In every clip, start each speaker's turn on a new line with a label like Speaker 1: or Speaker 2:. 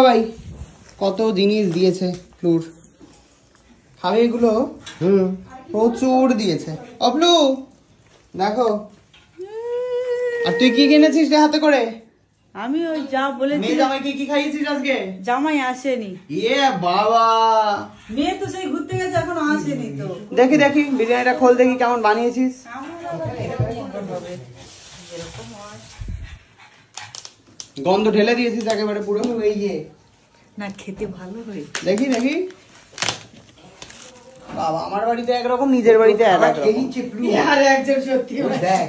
Speaker 1: ভাই কত জিনিস দিয়েছে ফ্লুর, খাবে এগুলো? প্রচুর দিয়েছে অপলু, দেখো। আর তুই কি কিনেছিস রে হাতে করে?
Speaker 2: আমি ওই যা বলেছি।
Speaker 1: মেয়ে জামাইকে কি খাইয়েছিস আজকে?
Speaker 2: জামাই আসেনি।
Speaker 1: এ বাবা,
Speaker 2: মেয়ে তো সেই ঘুরতে গেছে, এখনো আসেনি তো।
Speaker 1: দেখি দেখি বিরিয়ানিটা খোল, দেখি কেমন বানিয়েছিস। গন্ধ ঢেলে দিয়েছিস একেবারে পুরো। এই যে
Speaker 2: না, খেতে ভালো হয়েছে।
Speaker 1: দেখি দেখি। বাবা, আমার বাড়িতে একরকম, নিজের বাড়িতে একরকম।
Speaker 2: সত্যি
Speaker 1: দেখ,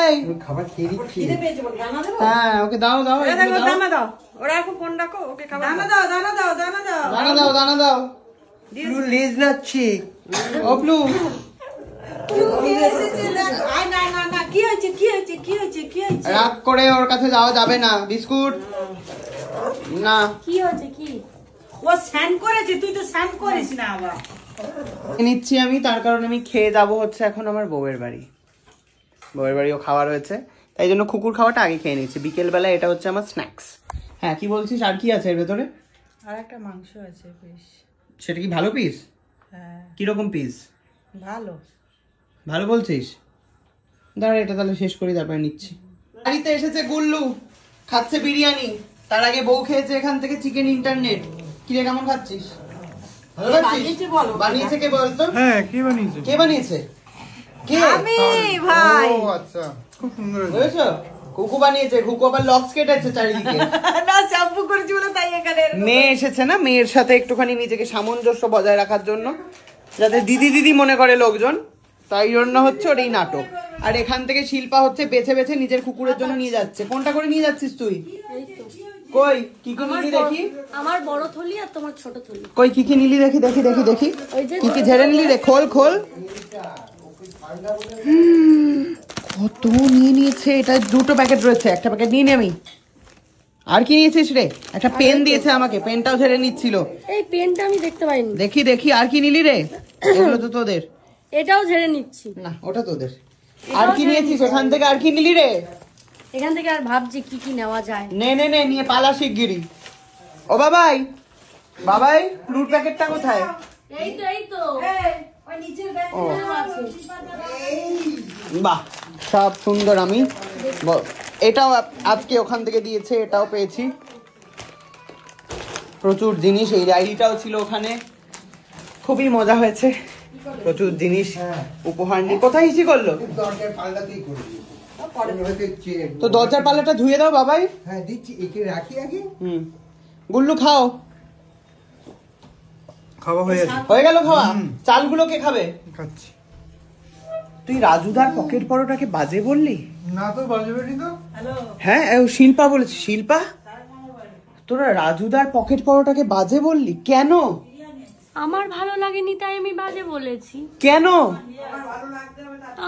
Speaker 1: এই খাবার খেয়ে নিচ্ছি। হ্যাঁ, ওকে দাও দাও
Speaker 2: দানা দাও। ওরা এখন ফোন রাখো, ওকে খাবার দানা দাও, দানা দাও, দানা দাও,
Speaker 1: দানা দাও, দানা দাও।
Speaker 3: প্লু লেজ নাচ্ছি।
Speaker 1: ও প্লু,
Speaker 2: কি হয়েছে, কি হয়েছে, কি হয়েছে, কি হয়েছে?
Speaker 1: রাগ করে ওর কাছে যাওয়া যাবে না। বিস্কুট না।
Speaker 4: কি হয়েছে? কি
Speaker 2: ও স্যান করেছে, তুই তো স্যান করিস না। আবার
Speaker 1: নিচ্ছি আমি, তার কারণে আমি খেয়ে যাবো হচ্ছে এখন আমার বউয়ের বাড়ি। বউয়ের বাড়িও খাওয়া রয়েছে, তাই জন্য কুকুর খাওয়াটা আগে খেয়ে নিচ্ছি। বিকেলবেলা এটা হচ্ছে আমার স্ন্যাক্স। হ্যাঁ, কি বলছিস? আর কি আছে এর ভেতরে?
Speaker 2: আর একটা মাংস আছে বেশ।
Speaker 1: সেটা কি ভালো পিস?
Speaker 2: হ্যাঁ,
Speaker 1: কিরকম পিস?
Speaker 2: ভালো।
Speaker 1: ভালো বলছিস? দাঁড়া, এটা তাহলে শেষ করি, তারপরে নিচ্ছি। বাড়িতে এসেছে গুল্লু, খাচ্ছে বিরিয়ানি। তার আগে বউ খেয়েছে এখান থেকে চিকেন ইন্টারনেট। কিরে, কেমন খাচ্ছিস? ভালো খাচ্ছিস? বানিয়েছে কে বলতো?
Speaker 3: হ্যাঁ, কে বানিয়েছে?
Speaker 1: কে বানিয়েছে? কে?
Speaker 2: আমি ভাই।
Speaker 3: ও আচ্ছা, খুব সুন্দর
Speaker 1: বুঝেছো? কুকু বানিয়েছে। কুকু আবার লক্স কেটেছে চারিদিকে।
Speaker 2: না, শ্যাম্পু করেছি বলে তাই এখানে।
Speaker 1: মেয়ে এসেছে না, মেয়ের সাথে একটুখানি নিজেকে সামঞ্জস্য বজায় রাখার জন্য, যাতে দিদি দিদি মনে করে লোকজন, তাই জন্য হচ্ছে ওর এই নাটক। আর এখান থেকে শিল্পা হচ্ছে বেছে বেছে নিজের কুকুরের জন্য নিয়ে যাচ্ছে। কোনটা করে নিয়ে যাচ্ছিস তুই? কই কি কি নিলি দেখি?
Speaker 4: আমার বড় থলি আর তোমার ছোট থলি।
Speaker 1: কই কি কি নিলি দেখি দেখি দেখি দেখি। কি কি ঝেড়ে নিলি রে? খোল খোল। কত নিয়ে নিয়েছে। এটা দুটো প্যাকেট রয়েছে, একটা প্যাকেট নিয়ে নি আমি। আর কি নিয়েছিস রে? একটা পেন দিয়েছে আমাকে, পেনটাও ঝেড়ে নিচ্ছিল।
Speaker 4: এই পেনটা আমি দেখতে পাইনি।
Speaker 1: দেখি দেখি আর কি নিলি রে? এগুলো তো তোদের।
Speaker 4: এটাও ঝেড়ে নিচ্ছি।
Speaker 1: না, ওটা তোদের। আর কি নিয়েছিস এখান থেকে? আর কি নিলি রে?
Speaker 4: এখান থেকে আর ভাবছি কি কি নেওয়া যায়।
Speaker 1: নে নে নে, নিয়ে পালা শিগগিরি। ও বাবাই, বাবাই ফ্লুট প্যাকেটটা কোথায়?
Speaker 4: এই তো এই তো
Speaker 2: ওই নিচের ব্যাগ
Speaker 4: আছে।
Speaker 1: বাহ, সব সুন্দর। আমি এটাও আজকে ওখান থেকে দিয়েছে, এটাও পেয়েছি। প্রচুর জিনিস। এই ডায়েরিটাও ছিল ওখানে, খুবই মজা হয়েছে। প্রচুর জিনিস উপহার নিয়ে। কোথায় ইসি করলো?
Speaker 3: দরজার পাল্লাতেই করবি।
Speaker 1: তো দরজার পাল্লাটা ধুয়ে দাও বাবাই।
Speaker 3: হ্যাঁ দিচ্ছি, একে রাখি আগে।
Speaker 1: গুল্লু খাও।
Speaker 3: খাওয়া হয়ে গেছে।
Speaker 1: হয়ে গেল খাওয়া? চালগুলো কে খাবে?
Speaker 3: খাচ্ছি।
Speaker 1: তুই রাজুদার পকেট পরোটাকে বাজে বললি?
Speaker 3: না তো বাজবেনি তো।
Speaker 1: হ্যাঁ, শিল্পা বলেছে। শিল্পা, তোরা রাজুদার পকেট পরোটাকে বাজে বললি কেন?
Speaker 4: আমার ভালো লাগেনি তাই আমি বাজে বলেছি।
Speaker 1: কেন?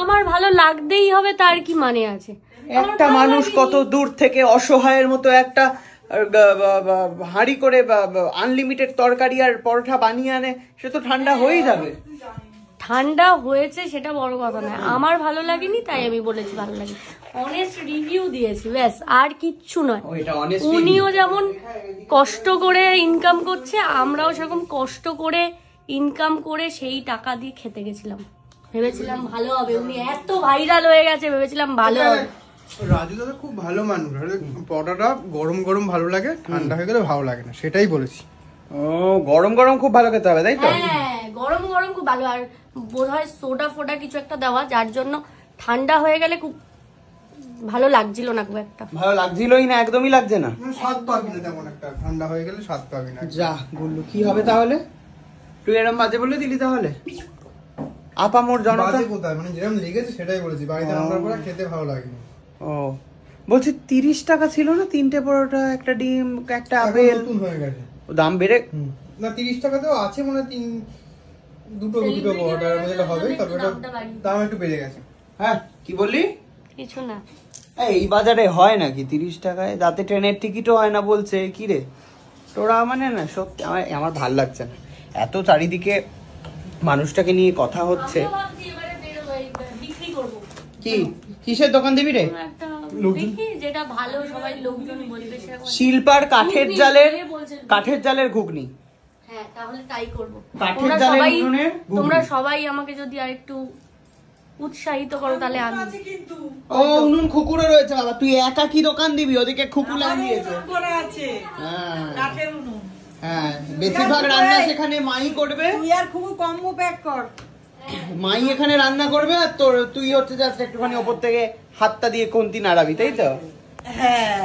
Speaker 4: আমার ভালো লাগতেই হবে, তার কি মানে আছে?
Speaker 1: একটা মানুষ কত দূর থেকে অসহায়ের মতো একটা হাঁড়ি করে আনলিমিটেড তরকারি আর পরোটা বানিয়ে আনে, সে তো ঠান্ডা হয়েই যাবে।
Speaker 4: ঠান্ডা হয়েছে সেটা বড় কথা নয়, আমার ভালো লাগেনি তাই আমি বলেছি ভালো লাগে। অনেস্ট রিভিউ দিয়েছি, ব্যাস, আর কিচ্ছু নয়। উনিও যেমন কষ্ট করে ইনকাম করছে, আমরাও সেরকম কষ্ট করে ইনকাম করে সেই টাকা দিয়ে খেতে গেছিলাম। ভেবেছিলাম ভালো হবে, উনি এত ভাইরাল হয়ে গেছে, ভেবেছিলাম ভালো হবে।
Speaker 3: রাজু দাদা খুব ভালো মানুষ। পরোটাটা গরম গরম ভালো লাগে, ঠান্ডা হয়ে গেলে ভালো লাগে না, সেটাই বলেছি।
Speaker 1: ও, গরম গরম খুব ভালো খেতে হবে, তাই তো?
Speaker 4: হ্যাঁ, গরম গরম খুব ভালো। আর বোধহয় সোডা ফোডা কিছু একটা দেওয়া, যার জন্য ঠান্ডা হয়ে গেলে খুব ভালো লাগছিল না, খুব একটা
Speaker 1: ভালো লাগছিলই না, একদমই লাগছে না।
Speaker 3: স্বাদ পাবি না তেমন একটা, ঠান্ডা হয়ে গেলে স্বাদ পাবি না।
Speaker 1: যা গুল্লু, কি হবে তাহলে? তুই এরম বাজে বলে দিলি তাহলে? আপামোর জনতা
Speaker 3: বাজে কোথায়, মানে যেরকম লেগেছে সেটাই বলেছি। বাড়িতে রান্নার পরে খেতে ভালো লাগেনি।
Speaker 1: ও, বলছি 30 টাকা ছিল না তিনটে পরোটা, একটা ডিম, একটা আপেল?
Speaker 3: নতুন হয়ে গেছে,
Speaker 1: দাম বেড়ে
Speaker 3: না 30 টাকাতেও আছে মনে হয়। দুটো পরোটার মধ্যে হবে, তবে দাম একটু বেড়ে গেছে।
Speaker 1: হ্যাঁ, কি বললি?
Speaker 4: কিছু না।
Speaker 1: এই বাজারে হয় নাকি 30 টাকায়? যাতে ট্রেনের টিকিটও হয় না বলছে। কি রে তোরা, মানে না সত্যি আমার ভাল লাগছে না। এত চারিদিকে মানুষটাকে নিয়ে কথা হচ্ছে। কি কিসের দোকান দিবি রে?
Speaker 4: দেখি যেটা ভালো সবাই লোকজন বলবে সেরকম।
Speaker 1: শিল্পার কাঠের জালের ঘুগনি।
Speaker 4: হ্যাঁ তাহলে তাই করবো।
Speaker 1: কাঠের জালের উনুনের ঘুগনি।
Speaker 4: তোমরা সবাই আমাকে যদি আরেকটু উৎসাহিত করো তাহলে আমি।
Speaker 1: ও উনুন খুকুরে রয়েছে বাবা, তুই একা কি দোকান দিবি? ওদিকে খুকু লাগিয়েছে। হ্যাঁ বেশিরভাগ রান্না সেখানে মাই করবে।
Speaker 2: তুই আর খুব কম্বো প্যাক কর।
Speaker 1: মাই এখানে রান্না করবে আর তোর তুই হচ্ছে জাস্ট একটুখানি ওপর থেকে হাতটা দিয়ে কোনটি নাড়াবি, তাই তো?
Speaker 2: হ্যাঁ